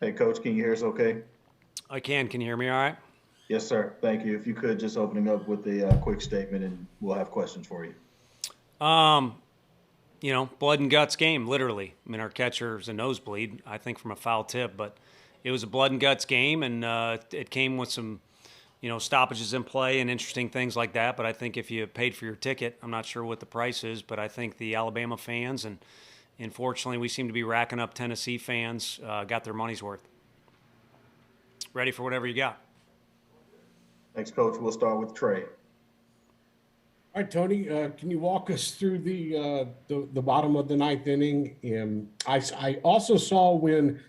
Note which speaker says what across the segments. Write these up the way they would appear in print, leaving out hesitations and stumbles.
Speaker 1: Hey, Coach, can you hear us okay?
Speaker 2: I can. Can you hear me all right?
Speaker 1: Yes, sir. Thank you. If you could just opening up with a quick statement and we'll have questions for you.
Speaker 2: Um, blood and guts game, literally. I mean, our catcher's a nosebleed, I think, from a foul tip, but it was a blood and guts game, and it came with some, stoppages in play and interesting things like that. But I think if you paid for your ticket, I'm not sure what the price is, but I think the Alabama fans, and unfortunately, we seem to be racking up Tennessee fans, got their money's worth. Ready for whatever you got.
Speaker 1: Thanks, Coach. We'll start with Trey.
Speaker 3: All right, Tony, can you walk us through the bottom of the ninth inning? And I also saw when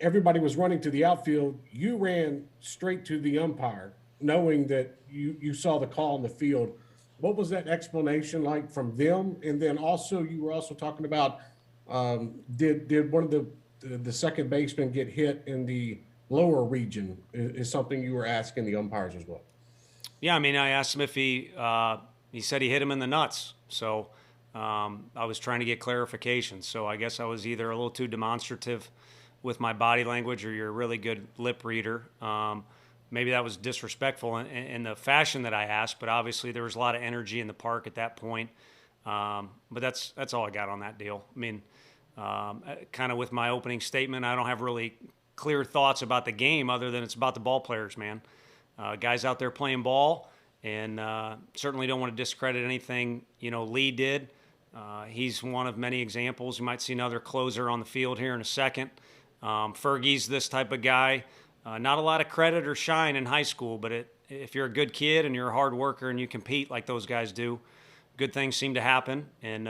Speaker 3: everybody was running to the outfield, you ran straight to the umpire, knowing that you saw the call in the field. What was that explanation like from them? And then also you were also talking about did one of the second baseman get hit in the lower region? Is something you were asking the umpires as well?
Speaker 2: Yeah, I mean, I asked him if he said he hit him in the nuts. So I was trying to get clarification. So I guess I was either a little too demonstrative with my body language or you're a really good lip reader. Maybe that was disrespectful in the fashion that I asked, but obviously there was a lot of energy in the park at that point. But that's all I got on that deal. I mean, kind of with my opening statement, I don't have really clear thoughts about the game other than it's about the ball players, man. Guys out there playing ball, and certainly don't want to discredit anything Lee did. He's one of many examples. You might see another closer on the field here in a second. Fergie's this type of guy. Not a lot of credit or shine in high school, but if you're a good kid and you're a hard worker and you compete like those guys do, good things seem to happen. And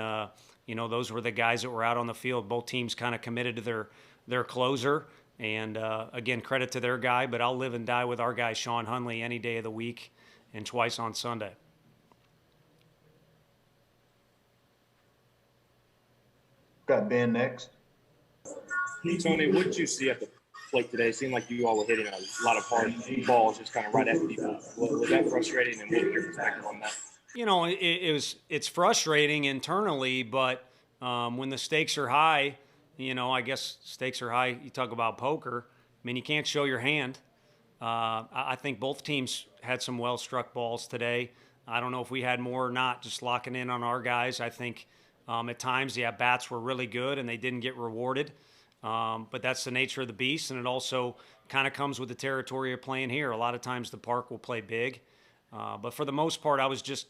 Speaker 2: those were the guys that were out on the field. Both teams kind of committed to their closer. And again, credit to their guy, but I'll live and die with our guy, Sean Hunley, any day of the week and twice on Sunday.
Speaker 1: Got Ben next.
Speaker 4: Tony, what did you see at the plate today? It seemed like you all were hitting a lot of hard balls just kind of right at people. Was that frustrating, and what was your perspective on that?
Speaker 2: It's frustrating internally, but when the stakes are high, I guess stakes are high. You talk about poker. I mean, you can't show your hand. I think both teams had some well-struck balls today. I don't know if we had more or not, just locking in on our guys. I think at times the at-bats were really good and they didn't get rewarded. But that's the nature of the beast, and it also kind of comes with the territory of playing here. A lot of times the park will play big. But for the most part, I was just,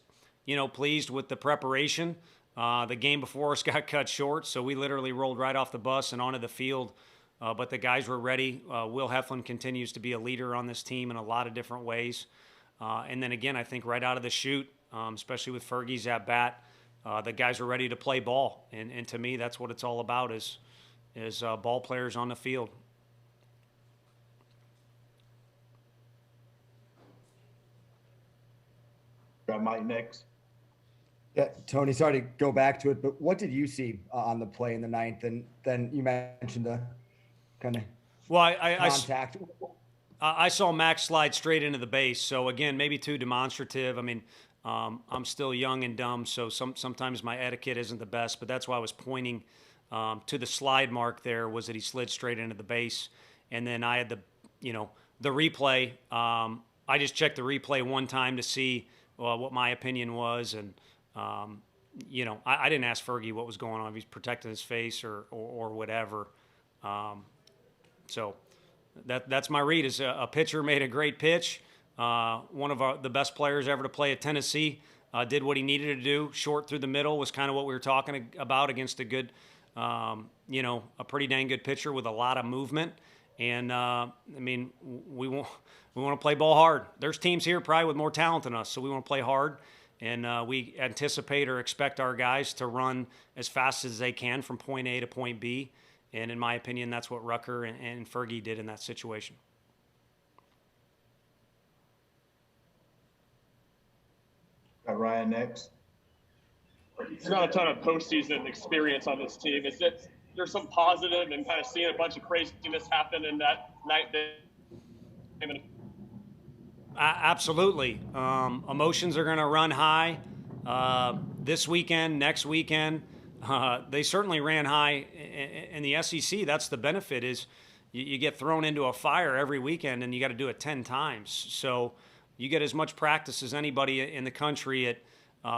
Speaker 2: pleased with the preparation. The game before us got cut short, so we literally rolled right off the bus and onto the field. But the guys were ready. Will Heflin continues to be a leader on this team in a lot of different ways. And then again, I think right out of the chute, especially with Fergie's at bat, the guys are ready to play ball. And to me, that's what it's all about is ball players on the field.
Speaker 1: Got Mike next.
Speaker 5: Yeah, Tony, sorry to go back to it, but what did you see on the play in the ninth? And then you mentioned the kind of contact.
Speaker 2: I saw Max slide straight into the base. So again, maybe too demonstrative. I mean, I'm still young and dumb, so sometimes my etiquette isn't the best. But that's why I was pointing to the slide mark there, was that he slid straight into the base. And then I had the replay. I just checked the replay one time to see what my opinion was, and I didn't ask Fergie what was going on, if he's protecting his face or whatever. So that's my read. Is a pitcher made a great pitch. One of the best players ever to play at Tennessee did what he needed to do. Short through the middle was kind of what we were talking about against a good, a pretty dang good pitcher with a lot of movement. And we want to play ball hard. There's teams here probably with more talent than us, so we want to play hard. And we anticipate or expect our guys to run as fast as they can from point A to point B. And in my opinion, that's what Rucker and Fergie did in that situation.
Speaker 1: Got Ryan next.
Speaker 6: There's not a ton of postseason experience on this team. Is it there's some positive and kind of seeing a bunch of craziness happen in that night game?
Speaker 2: Absolutely. Emotions are going to run high this weekend, next weekend. They certainly ran high in the SEC. That's the benefit is, you get thrown into a fire every weekend and you got to do it 10 times. So you get as much practice as anybody in the country at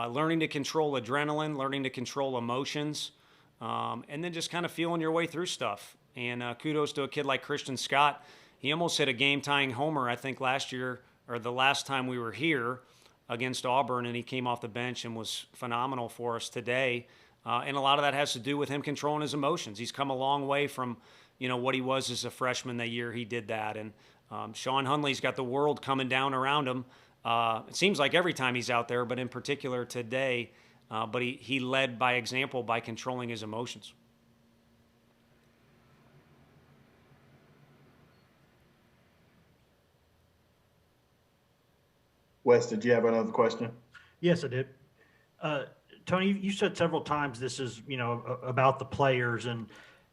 Speaker 2: learning to control adrenaline, learning to control emotions, and then just kind of feeling your way through stuff. And kudos to a kid like Christian Scott. He almost hit a game-tying homer, I think, last year or the last time we were here against Auburn, and he came off the bench and was phenomenal for us today. And a lot of that has to do with him controlling his emotions. He's come a long way from, what he was as a freshman that year he did that. And Sean Hunley's got the world coming down around him. It seems like every time he's out there, but in particular today. But he led by example by controlling his emotions.
Speaker 1: Wes, did you have another question?
Speaker 7: Yes, I did. Tony, you said several times this is, about the players, and,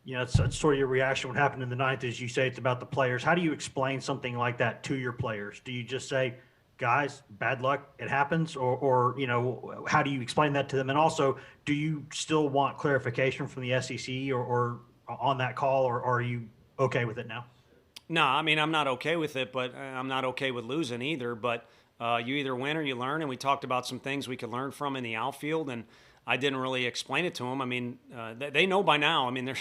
Speaker 7: it's sort of your reaction. What happened in the ninth is you say it's about the players. How do you explain something like that to your players? Do you just say, guys, bad luck, it happens? Or how do you explain that to them? And also, do you still want clarification from the SEC or on that call, or are you okay with it now?
Speaker 2: No, I mean, I'm not okay with it, but I'm not okay with losing either. But you either win or you learn, and we talked about some things we could learn from in the outfield, and I didn't really explain it to them. I mean, they know by now. I mean,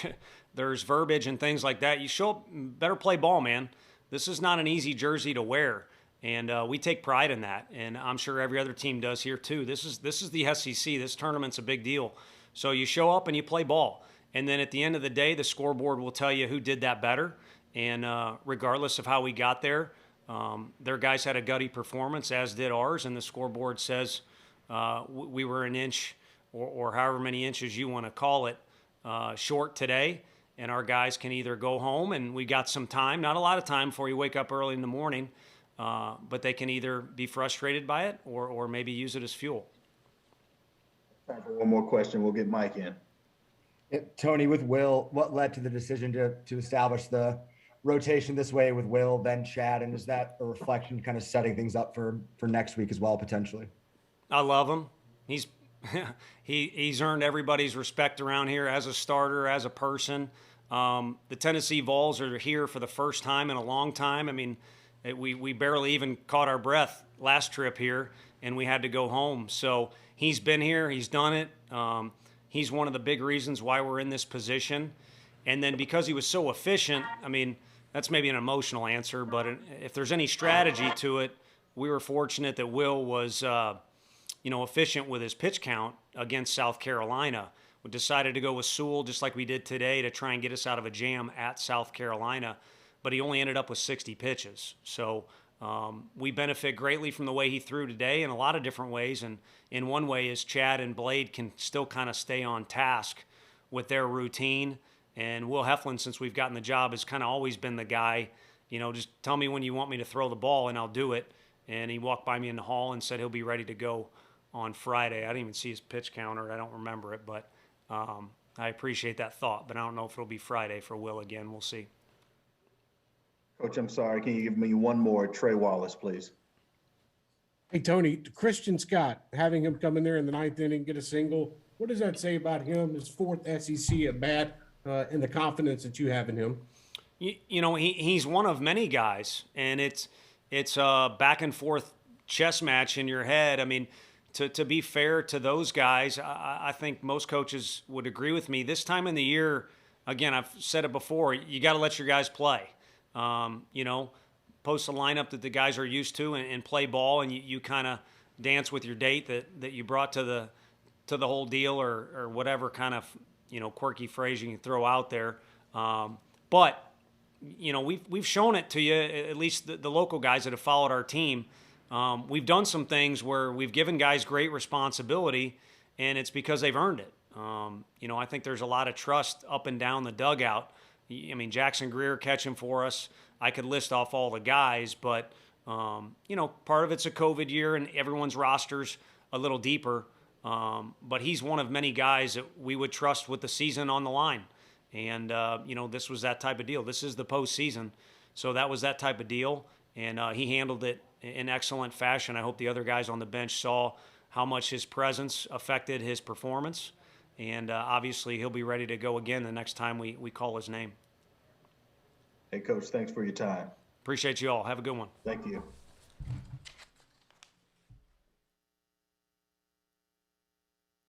Speaker 2: there's verbiage and things like that. You show up, better play ball, man. This is not an easy jersey to wear, and we take pride in that, and I'm sure every other team does here too. This is the SEC. This tournament's a big deal. So you show up and you play ball, and then at the end of the day, the scoreboard will tell you who did that better, and regardless of how we got there, their guys had a gutty performance, as did ours, and the scoreboard says we were an inch or however many inches you want to call it short today, and our guys can either go home, and we got some time, not a lot of time before you wake up early in the morning, but they can either be frustrated by it or maybe use it as fuel.
Speaker 1: Time for one more question. We'll get Mike in.
Speaker 5: Tony, with Will, what led to the decision to establish the rotation this way with Will, then Chad, and is that a reflection kind of setting things up for next week as well, potentially?
Speaker 2: I love him. He's he's earned everybody's respect around here as a starter, as a person. The Tennessee Vols are here for the first time in a long time. I mean, we barely even caught our breath last trip here, and we had to go home. So he's been here. He's done it. He's one of the big reasons why we're in this position. And then because he was so efficient, I mean, that's maybe an emotional answer, but if there's any strategy to it, we were fortunate that Will was, efficient with his pitch count against South Carolina. We decided to go with Sewell just like we did today to try and get us out of a jam at South Carolina, but he only ended up with 60 pitches. So we benefit greatly from the way he threw today in a lot of different ways, and in one way is Chad and Blade can still kind of stay on task with their routine. And Will Heflin, since we've gotten the job, has kind of always been the guy, just tell me when you want me to throw the ball and I'll do it. And he walked by me in the hall and said he'll be ready to go on Friday. I didn't even see his pitch counter. I don't remember it, but I appreciate that thought. But I don't know if it'll be Friday for Will again. We'll see.
Speaker 1: Coach, I'm sorry. Can you give me one more? Trey Wallace, please.
Speaker 3: Hey, Tony, Christian Scott, having him come in there in the ninth inning, get a single, what does that say about him, his fourth SEC at bat? And the confidence that you have in him?
Speaker 2: He's one of many guys, and it's a back and forth chess match in your head. I mean, to be fair to those guys, I think most coaches would agree with me. This time in the year, again, I've said it before, you got to let your guys play. Post a lineup that the guys are used to and play ball, and you kind of dance with your date that you brought to the whole deal or whatever kind of quirky phrase you can throw out there. But we've shown it to you, at least the local guys that have followed our team. We've done some things where we've given guys great responsibility, and it's because they've earned it. I think there's a lot of trust up and down the dugout. I mean, Jackson Greer catching for us. I could list off all the guys, but, part of it's a COVID year and everyone's roster's a little deeper. But he's one of many guys that we would trust with the season on the line. And, this was that type of deal. This is the postseason. So that was that type of deal. And he handled it in excellent fashion. I hope the other guys on the bench saw how much his presence affected his performance. And obviously he'll be ready to go again the next time we call his name.
Speaker 1: Hey, Coach, thanks for your time.
Speaker 2: Appreciate you all. Have a good one.
Speaker 1: Thank you.